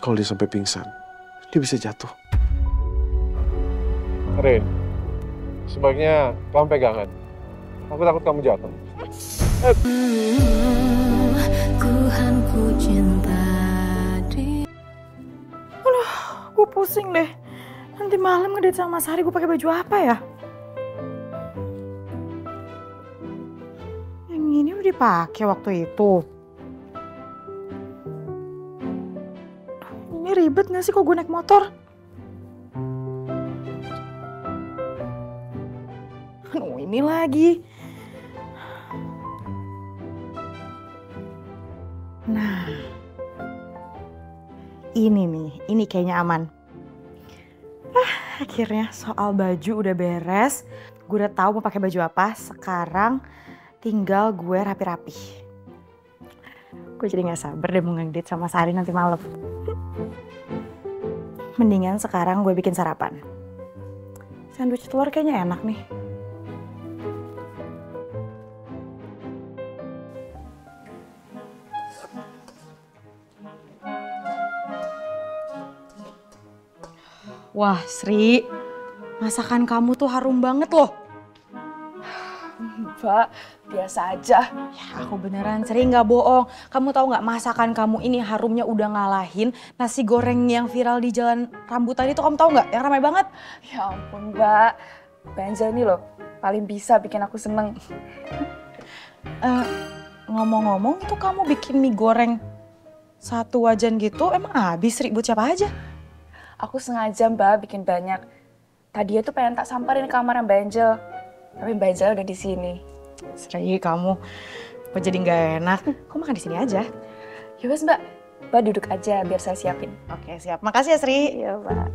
kalau dia sampai pingsan, dia bisa jatuh. Rin, sebaiknya kamu pegangan. Aku takut kamu jatuh. Aduh, gue pusing deh. Nanti malam ngedate sama Mas Hari gue pakai baju apa ya? Yang ini udah dipakai waktu itu. Ini ribet gak sih kok gue naik motor? Aduh, ini lagi. Nah, ini kayaknya aman. Akhirnya soal baju udah beres. Gue udah tahu mau pakai baju apa. Sekarang tinggal gue rapi-rapi. Gue jadi nggak sabar deh mau ngedate sama Sari nanti malam. Mendingan sekarang gue bikin sarapan. Sandwich telur kayaknya enak nih. Wah, Sri, masakan kamu tuh harum banget loh. Mbak, biasa aja. Ya, aku beneran Sri nggak bohong. Kamu tahu nggak masakan kamu ini harumnya udah ngalahin nasi goreng yang viral di Jalan Rambutan itu, kamu tahu nggak? Yang ramai banget. Ya ampun Mbak, Mbak Enza ini loh paling bisa bikin aku seneng. Ngomong-ngomong tuh kamu bikin mie goreng satu wajan gitu, emang habis Sri buat siapa aja? Aku sengaja Mbak bikin banyak. Tadi tuh pengen tak samperin ke kamarnya Mbak Angel. Tapi Mbak Angel udah di sini. Sri, kamu kok jadi nggak enak? Kok makan di sini aja? Ya wes Mbak, Mbak duduk aja biar saya siapin. Oke, siap. Makasih ya Sri. Iya Mbak.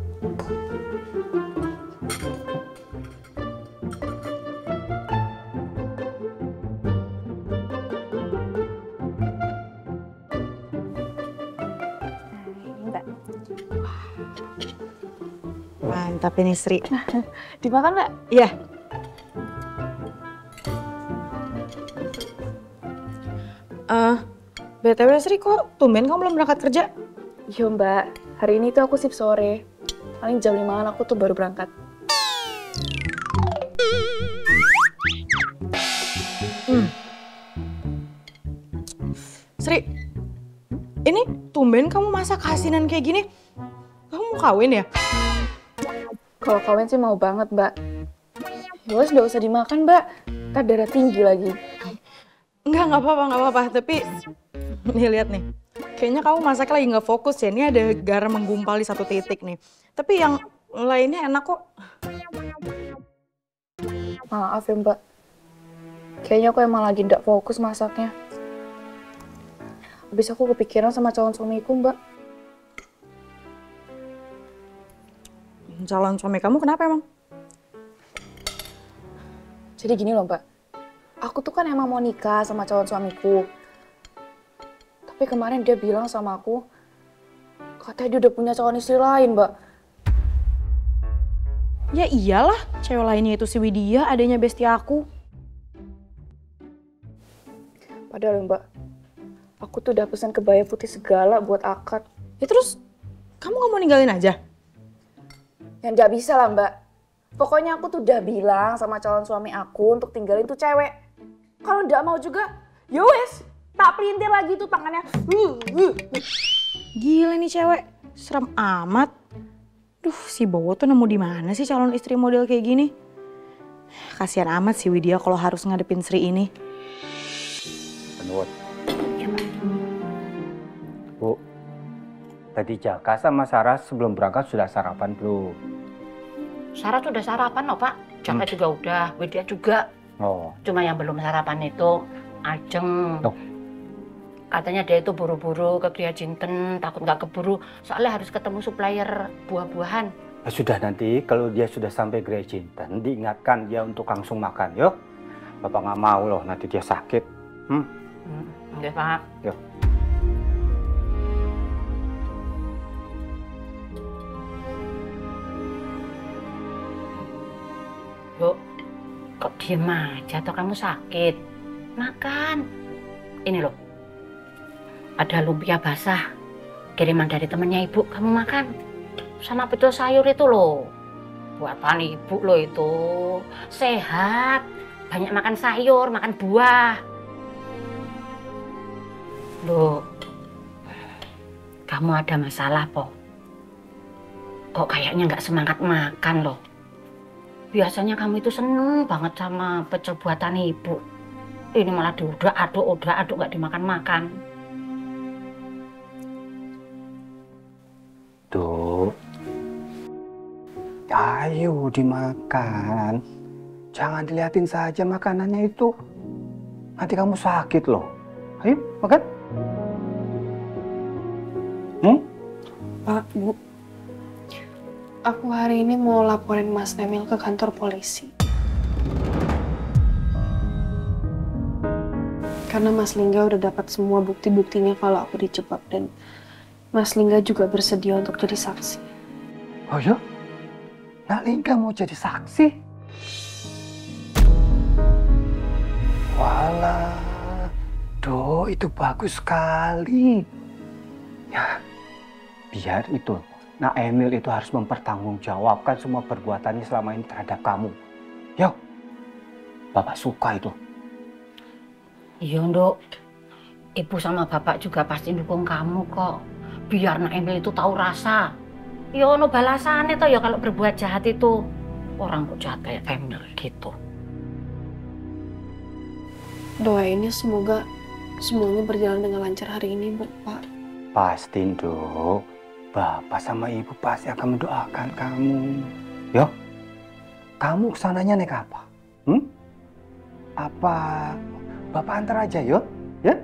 Mantap ini Sri. Dimakan Mbak? Iya. BTW Sri, kok tumben kamu belum berangkat kerja? Iya Mbak, hari ini tuh aku shift sore. Paling jam 5-an aku tuh baru berangkat. Sri, ini tumben kamu masak asinan kayak gini. Kamu mau kawin ya? Kalau kawin sih mau banget Mbak. Ya wes nggak usah dimakan Mbak, ntar darah tinggi lagi. Nggak apa-apa. Tapi nih lihat nih, kayaknya kamu masak lagi nggak fokus ya. Ini ada garam menggumpal di satu titik nih. Tapi yang lainnya enak kok. Maaf ya Mbak, kayaknya aku emang lagi nggak fokus masaknya. Habis aku kepikiran sama calon suamiku Mbak. Calon suami kamu kenapa emang? Jadi gini loh Mbak, aku tuh kan emang mau nikah sama calon suamiku. Tapi kemarin dia bilang sama aku, katanya dia udah punya calon istri lain Mbak. Ya iyalah, cewek lainnya itu si Widya, adanya bestie aku. Padahal Mbak, aku tuh udah pesan kebaya putih segala buat akad. Ya terus, kamu nggak mau ninggalin aja? Ya nggak bisa lah Mbak. Pokoknya aku tuh udah bilang sama calon suami aku untuk tinggalin tuh cewek. Kalau nggak mau juga, yowes, tak pelintir lagi tuh tangannya. Gila nih cewek, serem amat. Duh, si Bowo tuh nemu di mana sih calon istri model kayak gini? Kasihan amat si Widya kalau harus ngadepin Sri ini. Penut. Bu, tadi Jaka sama Sarah sebelum berangkat sudah sarapan belum? Sarah tuh udah sarapan loh Pak. Jaka juga udah, Widya juga. Oh. Cuma yang belum sarapan itu Ajeng. Loh. Katanya dia itu buru-buru ke Gria Jinten, takut nggak keburu. Soalnya harus ketemu supplier buah-buahan. Ya sudah, nanti kalau dia sudah sampai Gria Jinten, diingatkan dia untuk langsung makan, yuk. Bapak nggak mau loh, nanti dia sakit. Oke Pak. Yuk. Bu, kok diem aja atau kamu sakit? Makan. Ini loh, ada lumpia basah. kiriman dari temennya ibu kamu makan. Sama pecel sayur itu loh. Buatan ibu loh itu. Sehat. Banyak makan sayur, makan buah. Loh, kamu ada masalah, Po? Kok kayaknya nggak semangat makan loh. Biasanya kamu itu seneng banget sama pecel buatan ibu. Ini malah diudak-aduk nggak dimakan-makan. Tuh, ayo dimakan. Jangan dilihatin saja makanannya itu. Nanti kamu sakit loh. Ayo, makan. Pak, Bu. Aku hari ini mau laporin Mas Emil ke kantor polisi. Karena Mas Lingga udah dapat semua bukti-buktinya kalau aku dijebak dan Mas Lingga juga bersedia untuk jadi saksi. Oh ya? Nak Lingga mau jadi saksi? Walah, Do, itu bagus sekali. Ya, biar itu, Nak Emil itu harus mempertanggungjawabkan semua perbuatannya selama ini terhadap kamu. Yo, Bapak suka itu. Iya, Nduk. Ibu sama bapak juga pasti dukung kamu kok. Biar Nak Emil itu tahu rasa. Ya ono balasannya toh ya kalau berbuat jahat itu. Orang kok jahat kayak Emil gitu. Doainnya semoga semuanya berjalan dengan lancar hari ini, Pak. Pasti, Nduk. Bapak sama Ibu pasti akan mendoakan kamu. Yo, kamu kesananya naik apa? Apa Bapak antar aja, yuk? Ya?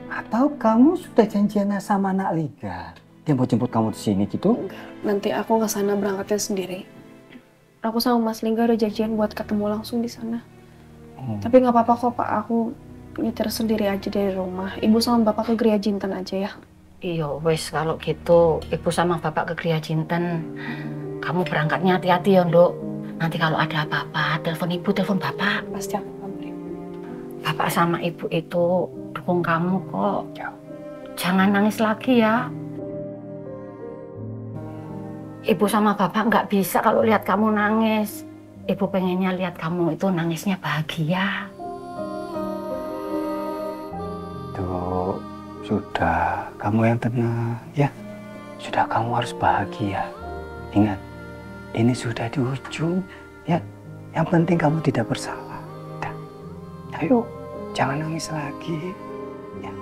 Atau kamu sudah janjian sama Nak Lingga? Dia mau jemput kamu di sini gitu? Enggak, nanti aku ke sana berangkatnya sendiri. Aku sama Mas Lingga udah janjian buat ketemu langsung di sana. Tapi nggak apa-apa kok, Pak. Aku nyetir sendiri aja dari rumah. Ibu sama Bapak ke Gria Jinten aja ya. Iya, wes kalau gitu Ibu sama Bapak ke Gria Jinten. Kamu berangkatnya hati-hati ya, Nduk. Nanti kalau ada apa-apa, telepon Ibu, telepon Bapak. Pasti aku kabarin. Bapak sama Ibu itu dukung kamu kok. Ya. Jangan nangis lagi ya. Ibu sama Bapak nggak bisa kalau lihat kamu nangis. Ibu pengennya lihat kamu itu nangisnya bahagia. Tuh, sudah. Kamu yang tenang, ya. Sudah, kamu harus bahagia. Ingat, ini sudah di ujung, ya. Yang penting kamu tidak bersalah. Dah. Ayo, jangan nangis lagi. Ya.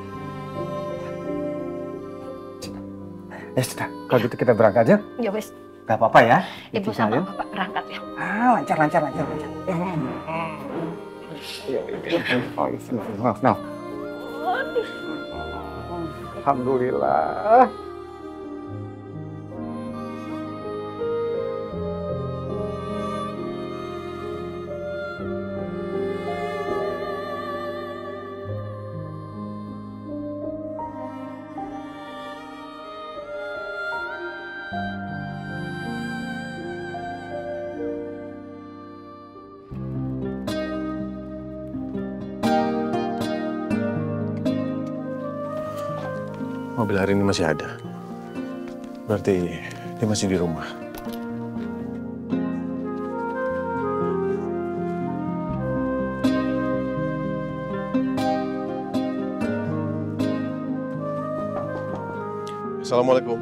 Ya sudah, kalau gitu kita berangkat ya. Ya wes. Gak apa-apa ya. Ibu sama Bapak berangkat ya. Lancar. Nah. Alhamdulillah. Mobil hari ini masih ada. Berarti dia masih di rumah. Assalamualaikum.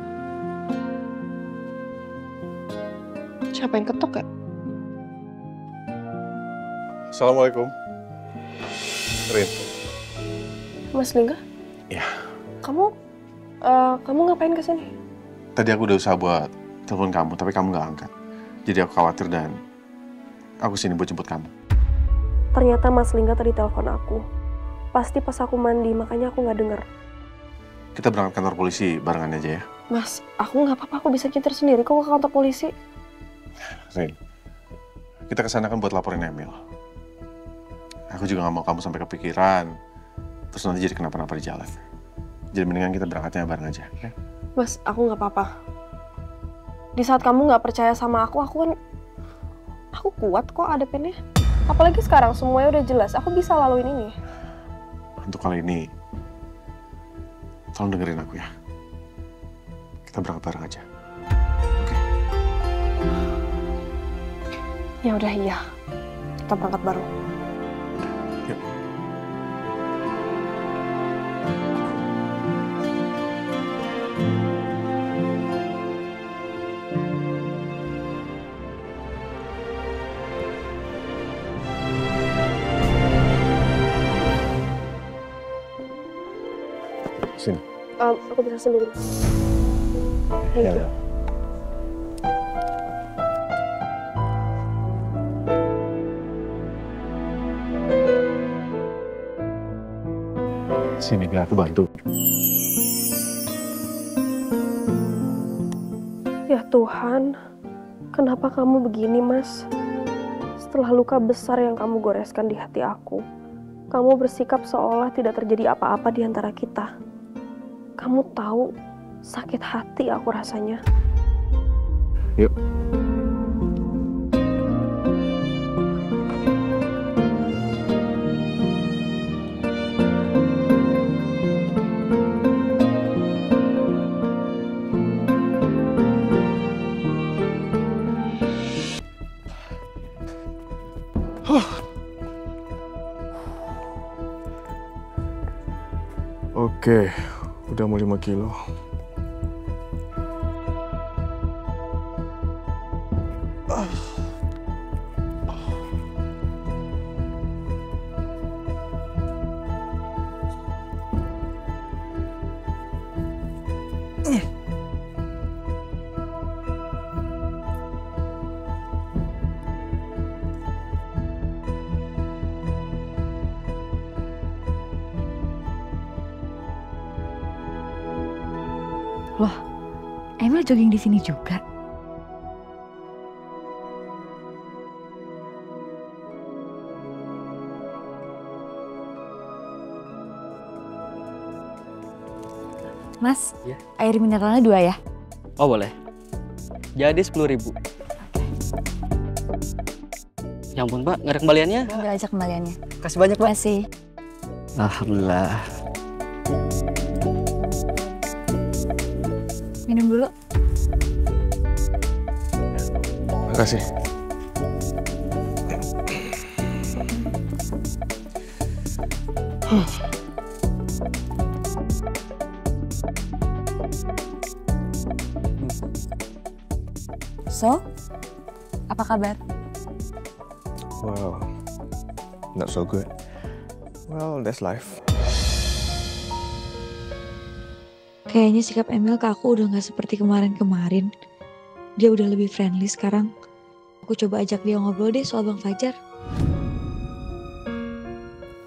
Siapa yang ketok ya? Assalamualaikum. Rin. Mas Lingga? Ya. Kamu ngapain kesini? Tadi aku udah usaha buat telepon kamu, tapi kamu nggak angkat. Jadi aku khawatir dan aku sini buat jemput kamu. Ternyata Mas Lingga tadi telepon aku. Pasti pas aku mandi, makanya aku nggak denger. Kita berangkat kantor polisi barengan aja ya. Mas, aku nggak apa-apa, aku bisa nyetir sendiri kok ke kantor polisi. Rin, kita kesana kan buat laporin Emil. Aku juga nggak mau kamu sampai kepikiran, terus nanti jadi kenapa-napa di jalan. Jadi mendingan kita berangkatnya bareng aja, ya? Mas, aku nggak apa-apa. Di saat kamu nggak percaya sama aku kuat kok hadapinnya. Apalagi sekarang semuanya udah jelas, aku bisa laluin ini. Untuk kali ini, tolong dengerin aku ya. Kita berangkat bareng aja. Ya udah iya. Kita berangkat bareng. Yuk. Sini. Aku bisa sendiri. Thank you. Sini biar aku bantu. Ya Tuhan, kenapa kamu begini, Mas? Setelah luka besar yang kamu goreskan di hati aku, kamu bersikap seolah tidak terjadi apa-apa di antara kita. Kamu tahu sakit hati aku rasanya. Yuk. Oke, udah mau 5 kilo. Loh, Emil jogging di sini juga? Mas, Ya. air mineralnya 2 ya? Oh boleh. Jadi 10.000. Ya ampun Mbak, nggak ada kembaliannya? Ambil aja kembaliannya. Kasih banyak Mbak. Makasih. Alhamdulillah. Minum dulu. Makasih. So, apa kabar? Wow, not so good. Well, that's life. Kayaknya sikap Emil ke aku udah gak seperti kemarin-kemarin. Dia udah lebih friendly sekarang. Aku coba ajak dia ngobrol deh soal Bang Fajar.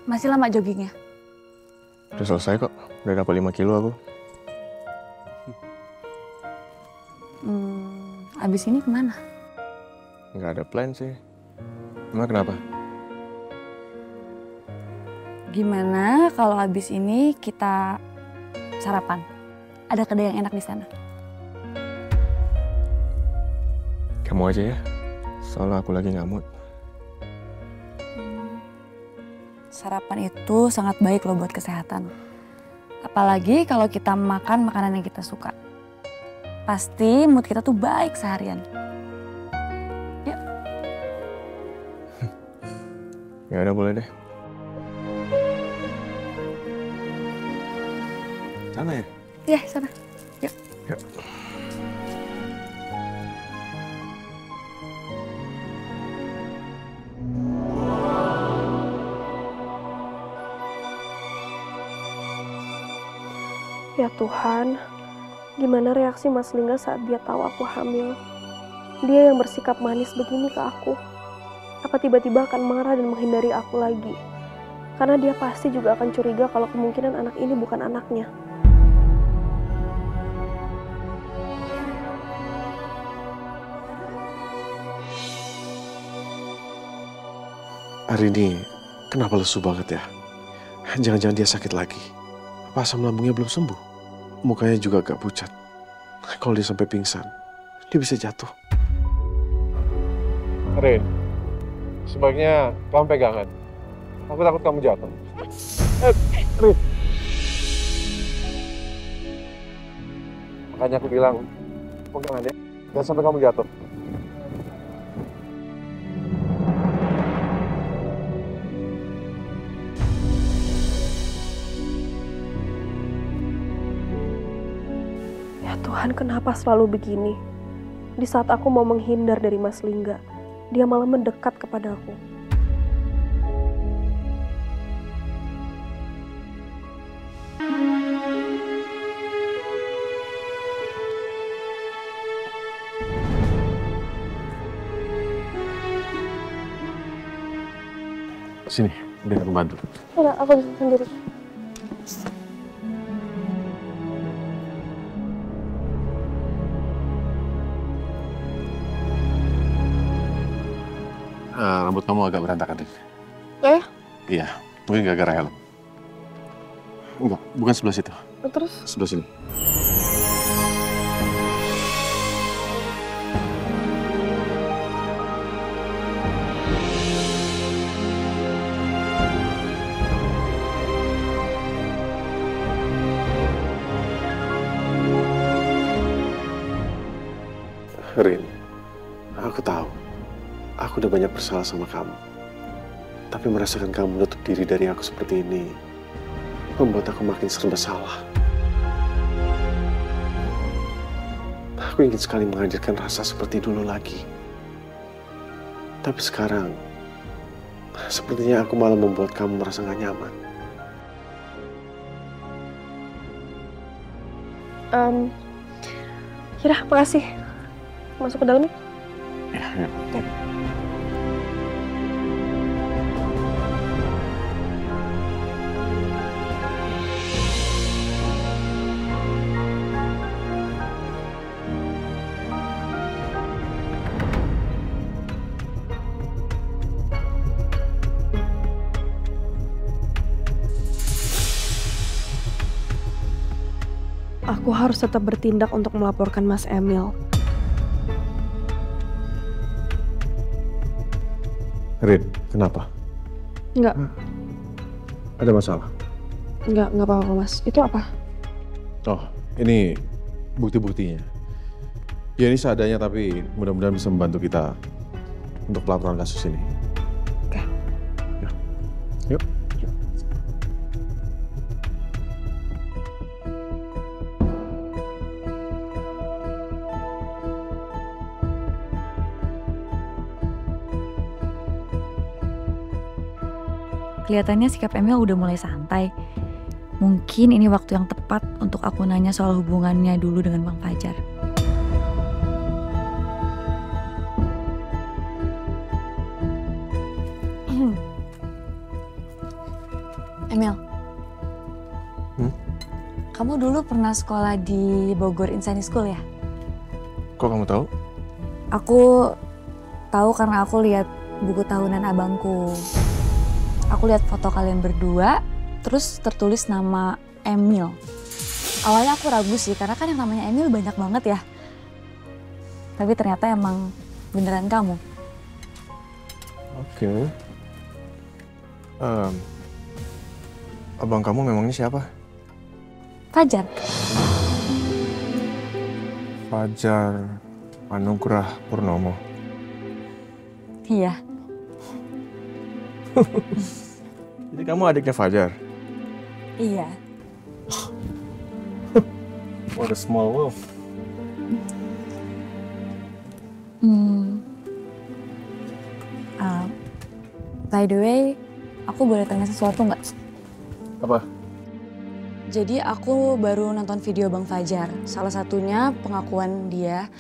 Masih lama joggingnya? Udah selesai kok. Udah dapat 5 kilo aku. Abis ini kemana? Nggak ada plan sih. Emang kenapa? Gimana kalau abis ini kita sarapan? Ada kedai yang enak di sana. Kamu aja ya. Soalnya aku lagi nggak mood. Sarapan itu sangat baik loh buat kesehatan. Apalagi kalau kita makan makanan yang kita suka. Pasti mood kita tuh baik seharian. Yuk. Ya udah boleh deh. Sana ya? Ya, sana. Yuk. Yuk. Ya Tuhan, gimana reaksi Mas Lingga saat dia tahu aku hamil? Dia yang bersikap manis begini ke aku. Apa tiba-tiba akan marah dan menghindari aku lagi? Karena dia pasti juga akan curiga kalau kemungkinan anak ini bukan anaknya. Hari ini kenapa lesu banget ya? Jangan-jangan dia sakit lagi. Apa asam lambungnya belum sembuh? Mukanya juga agak pucat. Kalau dia sampai pingsan, dia bisa jatuh. Rin, sebaiknya kamu pegangan. Aku takut kamu jatuh. Rin. Makanya aku bilang, pegangan ya, jangan sampai kamu jatuh. Ya Tuhan, kenapa selalu begini? Di saat aku mau menghindar dari Mas Lingga, dia malah mendekat kepadaku. Sini, biar aku bantu. Enggak, aku bisa sendiri. Rambut kamu agak berantakan, Rin. Eh? Iya, mungkin gara-gara helm. Enggak, bukan sebelah situ. Terus? Sebelah sini. Rin, aku tahu. Aku udah banyak bersalah sama kamu. Tapi merasakan kamu menutup diri dari aku seperti ini membuat aku makin serba salah. Aku ingin sekali menghadirkan rasa seperti dulu lagi. Tapi sekarang, sepertinya aku malah membuat kamu merasa gak nyaman. Yaudah, makasih. Masuk ke dalam ya? Ya. Aku harus tetap bertindak untuk melaporkan Mas Emil. Rin, kenapa? Enggak, Ada masalah? enggak apa-apa Mas. Itu apa? Oh, ini bukti-buktinya. Ya ini seadanya tapi mudah-mudahan bisa membantu kita untuk pelaporan kasus ini. Oke. Ya. Yuk. Kelihatannya sikap Emil udah mulai santai. Mungkin ini waktu yang tepat untuk aku nanya soal hubungannya dulu dengan Bang Fajar. Emil, kamu dulu pernah sekolah di Bogor Insani School ya? Kok kamu tahu? Aku tahu karena aku lihat buku tahunan abangku. Aku lihat foto kalian berdua, terus tertulis nama Emil. Awalnya aku ragu sih, karena kan yang namanya Emil banyak banget ya. Tapi ternyata emang beneran kamu. Oke. Abang kamu memangnya siapa? Fajar. Fajar Anugrah Purnomo. Iya. Jadi kamu adiknya Fajar? Iya. What a small world. By the way, aku boleh tanya sesuatu nggak? Apa? Jadi aku baru nonton video Bang Fajar. Salah satunya pengakuan dia.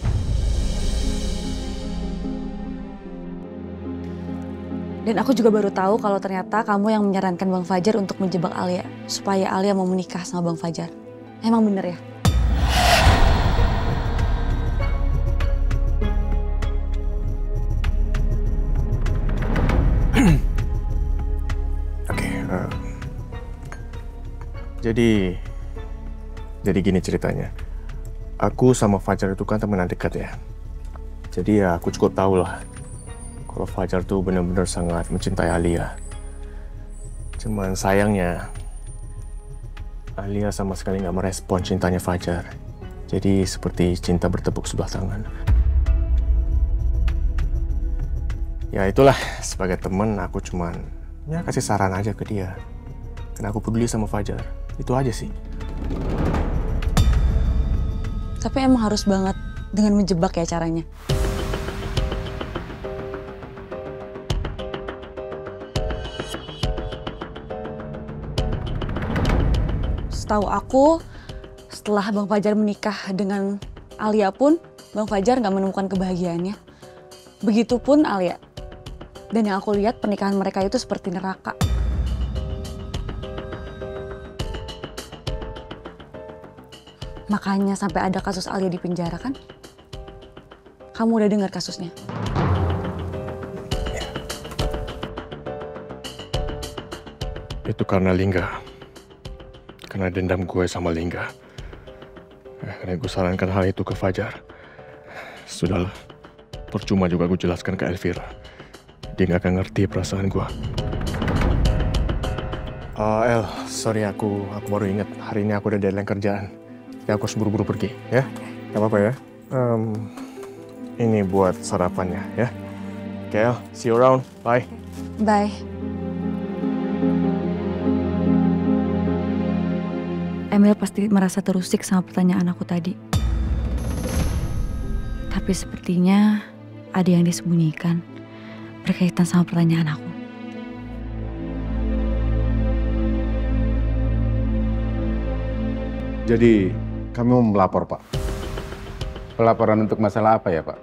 Dan aku juga baru tahu kalau ternyata kamu yang menyarankan Bang Fajar untuk menjebak Alia. Supaya Alia mau menikah sama Bang Fajar. Emang bener ya? Oke. Jadi gini ceritanya. Aku sama Fajar itu kan teman dekat ya. Jadi ya aku cukup tahu lah. Kalau Fajar tuh benar-benar sangat mencintai Alia. Cuman sayangnya, Alia sama sekali nggak merespon cintanya Fajar. Jadi seperti cinta bertepuk sebelah tangan. Ya itulah, sebagai temen aku cuman ya kasih saran aja ke dia. Karena aku peduli sama Fajar. Itu aja sih. Tapi emang harus banget dengan menjebak ya caranya. Setahu aku, setelah Bang Fajar menikah dengan Alia pun, Bang Fajar nggak menemukan kebahagiaannya. Begitupun Alia. Dan yang aku lihat pernikahan mereka itu seperti neraka. Makanya sampai ada kasus Alia di penjara kan? Kamu udah dengar kasusnya? Itu karena Lingga. Karena dendam gue sama Lingga. Karena gue sarankan hal itu ke Fajar. Sudahlah. Percuma juga gue jelaskan ke Elvira. Dia gak akan ngerti perasaan gue. El, sorry aku baru ingat. Hari ini aku udah deadline kerjaan. Jadi aku harus buru-buru pergi, ya? Gak apa-apa ya? Ini buat sarapannya, ya? Oke, El, see you around. Bye. Bye. Emil pasti merasa terusik sama pertanyaan aku tadi. Tapi sepertinya ada yang disembunyikan berkaitan sama pertanyaan aku. Jadi, kami mau melapor, Pak. Pelaporan untuk masalah apa ya, Pak?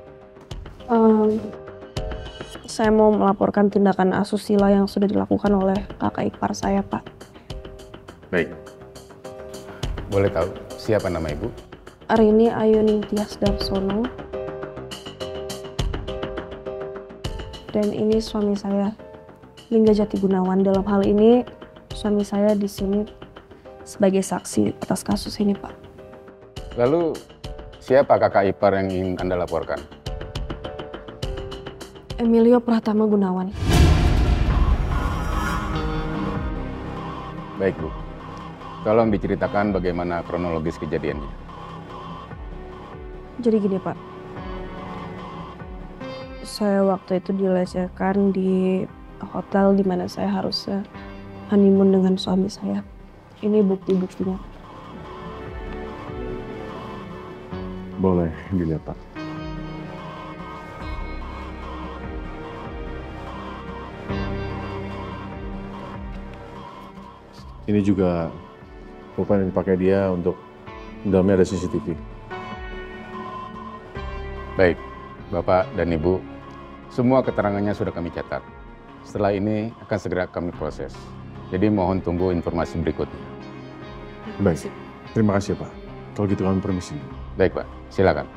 Saya mau melaporkan tindakan asusila yang sudah dilakukan oleh kakak ipar saya, Pak. Baik. Boleh tahu siapa nama Ibu? Arini Ayuning Tias Darsono. Dan ini suami saya, Lingga Jati Gunawan. Dalam hal ini, suami saya di sini sebagai saksi atas kasus ini, Pak. Lalu, siapa kakak ipar yang ingin Anda laporkan? Emilio Pratama Gunawan. Baik, Bu. Tolong diceritakan bagaimana kronologis kejadiannya. Jadi gini, Pak. Saya waktu itu dilecehkan di hotel di mana saya harusnya honeymoon dengan suami saya. Ini bukti-buktinya. Boleh dilihat, Pak. Ini juga bukan yang dipakai dia untuk dalamnya ada CCTV. Baik, Bapak dan Ibu, semua keterangannya sudah kami catat. Setelah ini akan segera kami proses. Jadi mohon tunggu informasi berikutnya. Baik, terima kasih Pak. Kalau gitu kami permisi. Baik Pak, silakan.